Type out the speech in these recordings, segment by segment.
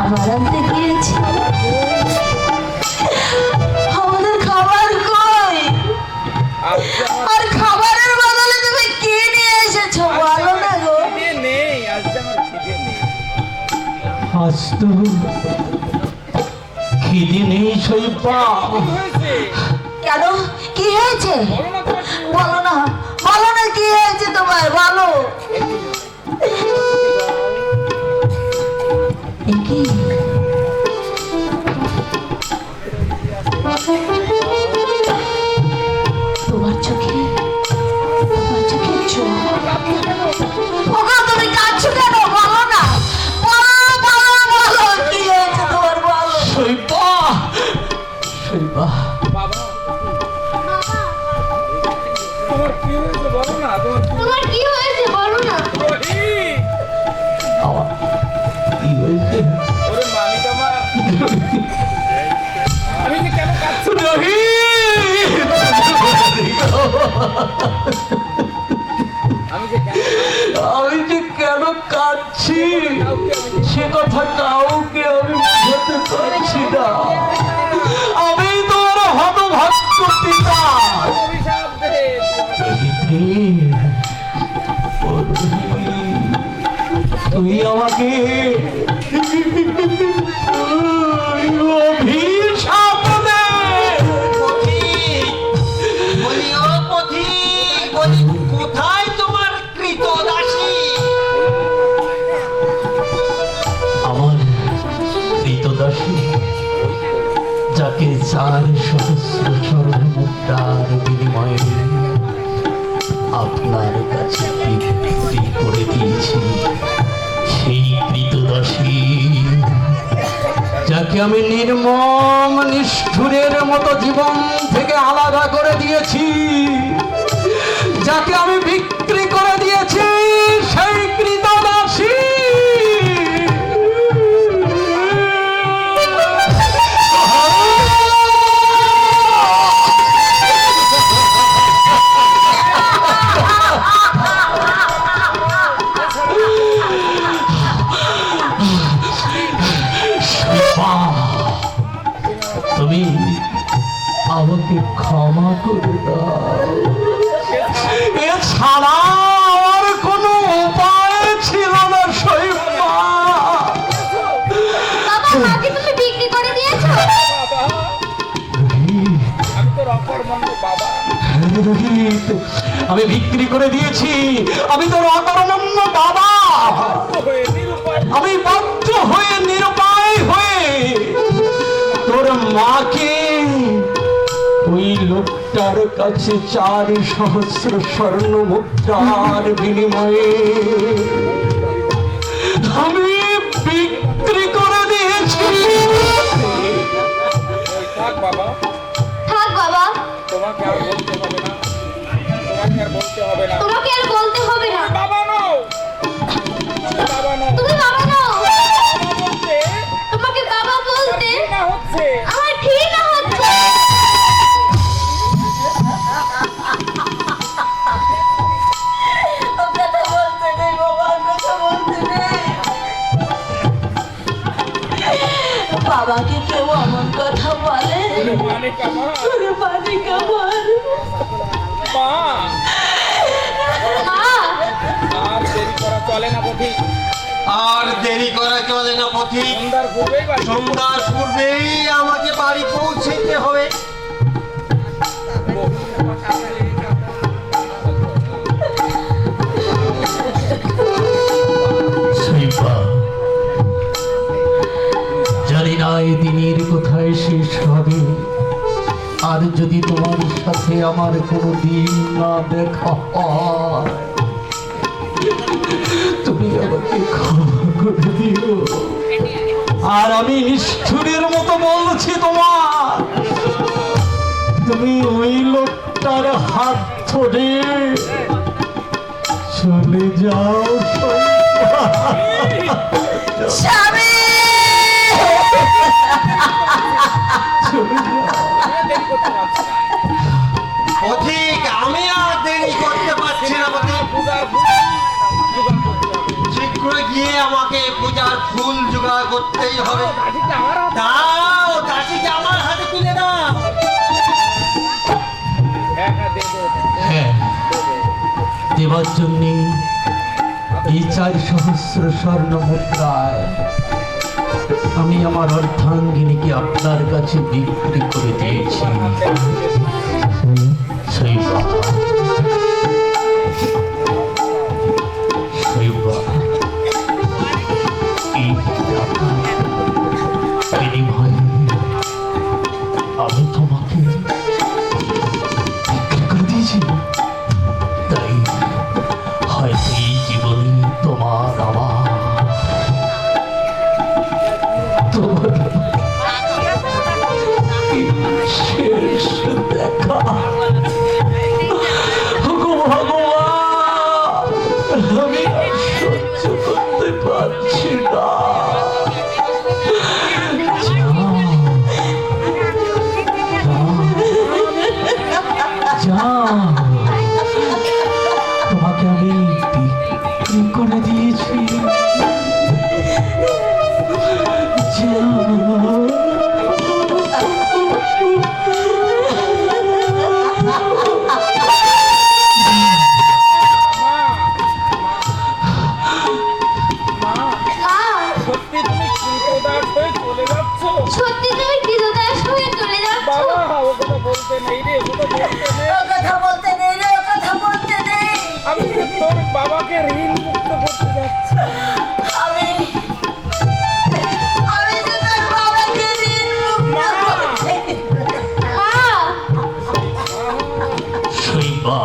খাবার আনতে গিয়েছি। আমাদের খাবার কই? আর খাবারের বদলে তুমি কি নিয়ে এসেছো বলো না গো? আজ তো খিদে নেই শৈপা। কেন, কি হয়েছে? বলো না, বলো না কি হয়েছে তোমার, বলো। কি তোমার চোখে, তোমার চোখে জল? ওগো তুমি কাঁদছো কেন? বলো না, বলো বলো বলো, কি হয়েছে তোমার, বলো। শৈপা, শৈপা, তোমার কি হয়েছে বলো না। তোমার কি হয়েছে বলো না। আমার কি হয়েছে? ওরে মানিক আমার, আমি যে কেন কাঁদছি? আমি যে কেন কাঁদছি সে কথা কাউকে আমি বুঝাতে পারছি না। আমি তোর হতভাগ্য পিতা। অভিশাপ দে। তুই আমাকে অভিশাপ দে। কোথায় তোমার কৃতদাসী? আমার কৃতদাসী যাকে 4,000 স্বর্ণ মুদ্রার বিনিময়ে আপনার কাছে বিক্রি করে দিয়েছি, সেই কৃতদাসী যাকে আমি নির্মম নিষ্ঠুরের মতো জীবন থেকে আলাদা করে দিয়েছি, যাকে আমি বিক্রি করে দিয়েছি, সেই কৃতদাসী তুমি আমাকে ক্ষমা করে দাও। এছাড়া আমার কোনো উপায় ছিল না শৈবা। বাবা, মাকে তুমি বিক্রি করে দিয়েছো? বাবা, আমি তোর অকর্মণ্য বাবা। আমি বিক্রি করে দিয়েছি, আমি তোর অকর্মণ্য বাবা। হয়ে নিরুপায় আমি বাধ্য হয়ে নিরুপায় হয়ে তোর মাকে ওই লোকটার কাছে 4,000 স্বর্ণ মুদ্রার বিনিময়ে আমি বিক্রি করে দিয়েছি। থাক বাবা, থাক বাবা, তোমাকে আর বলতে হবে না, তোমাকে আর বলতে হবে না। তোমাকে আর বলতে হবে না। বাবা নও, বাবা নও, তুমি বাবা নও। বাবা বলতে তোমাকে বাবা বলতে না হচ্ছে। আমার ঘৃণা হচ্ছে। কথা বলতে নেই বাবা, কথা বলতে নেই। বাবাকে কেউ এমন কথা বলে? মানিক আমার, ওরে মানিক আমার। মা, মা, আর দেরি করা চলে না পথিক। আর দেরি করা চলে না পথিক। সন্ধ্যার পূর্বেই বাড়ি সন্ধ্যার পূর্বেই আমাকে বাড়ি পৌঁছতে হবে। শৈবা, জানি না এই দিনের কোথায় শেষ হবে। আর যদি তোমার সাথে আমার কোনো দিন না দেখা হয়, তুমি আমাকে ক্ষমা করে দিও। আর আমি নিষ্ঠুরের মতো বলছি তোমার, তুমি ওই লোকটার হাত ধরে চলে যাও শৈবা। স্বামী, চলে যাও। দেরি করতে পারছি না। পথিক, আমি আর দেরি করতে পারছি না পথিক। পূজার পূর্বেই জোগাড় করতে হবে। শীঘ্রই গিয়ে আমাকে পূজার ফুল জোগাড় করতেই হবে। দাসীকে আমার হাতে দাও, দাসীকে আমার হাতে তুলে দাও। হ্যাঁ হ্যাঁ দেবো হ্যাঁ, দেবার জন্যে এই 4 সহস্র স্বর্ণ মুদ্রায় আমি আমার অর্ধাঙ্গিনীকে আপনার কাছে বিক্রি করে দিয়েছি। শৈবা, শৈবা, এই টাকা বিনিময়ে আমি তোমাকে বিক্রি করে দিয়েছি। তাই হয়তো এই জীবনে তোমার আমার তোমার শেষ দেখা। ওগো ভগবান, আমি আর সহ্য করতে পারছি না। তোমাকে আমি বিক্রি করে দিয়েছি। সত্যি তুমি কৃতদাস হয়ে চলে যাচ্ছ? সত্যি তুমি কৃতদাস হয়ে চলে যাচ্ছ? বাবা ও কথা বলতে নেই রে, ও কথা বলতে নেই। ও কথা বলতে নেই রে, ও কথা বলতে নেই। আমি তো তোর বাবাকে ঋণ মুক্ত করতে যাচ্ছি। আমি যে তোর বাবাকে ঋণ মুক্ত করতে। মা, শৈবা,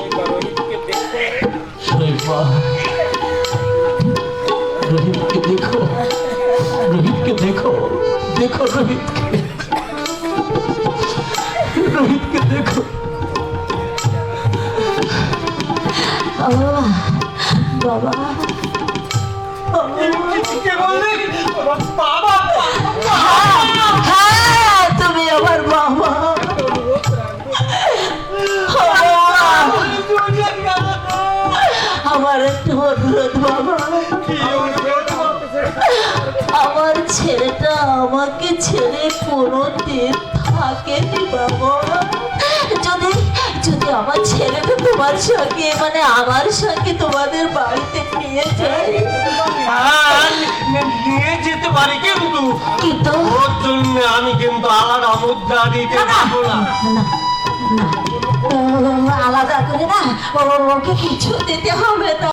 এবার রোহিতকে দেখো। শৈবা, রোহিতকে দেখো, রোহিতকে দেখো, দেখো রোহিতকে, রোহিতকে দেখো। বাবা, কে বললি? বাবা, হ্যাঁ তুমি আমার বাবা। আমার একটু অনুরোধ বাবা, কি অনুরোধ? আমার ছেলেটা আমাকে ছেড়ে কোনো দিন থাকেনি বাবা। যদি যদি আমার ছেলেটা তোমার সঙ্গে মানে আমার সঙ্গে তোমাদের বাড়িতে নিয়ে যায়, হ্যাঁ, নিয়ে যেতে পারি, কিন্তু কিন্তু ওর জন্য আমি কিন্তু আলাদা মুদ্রা দিতে পারবো না। আলাদা করে না ওকে কিছু দিতে হবে না।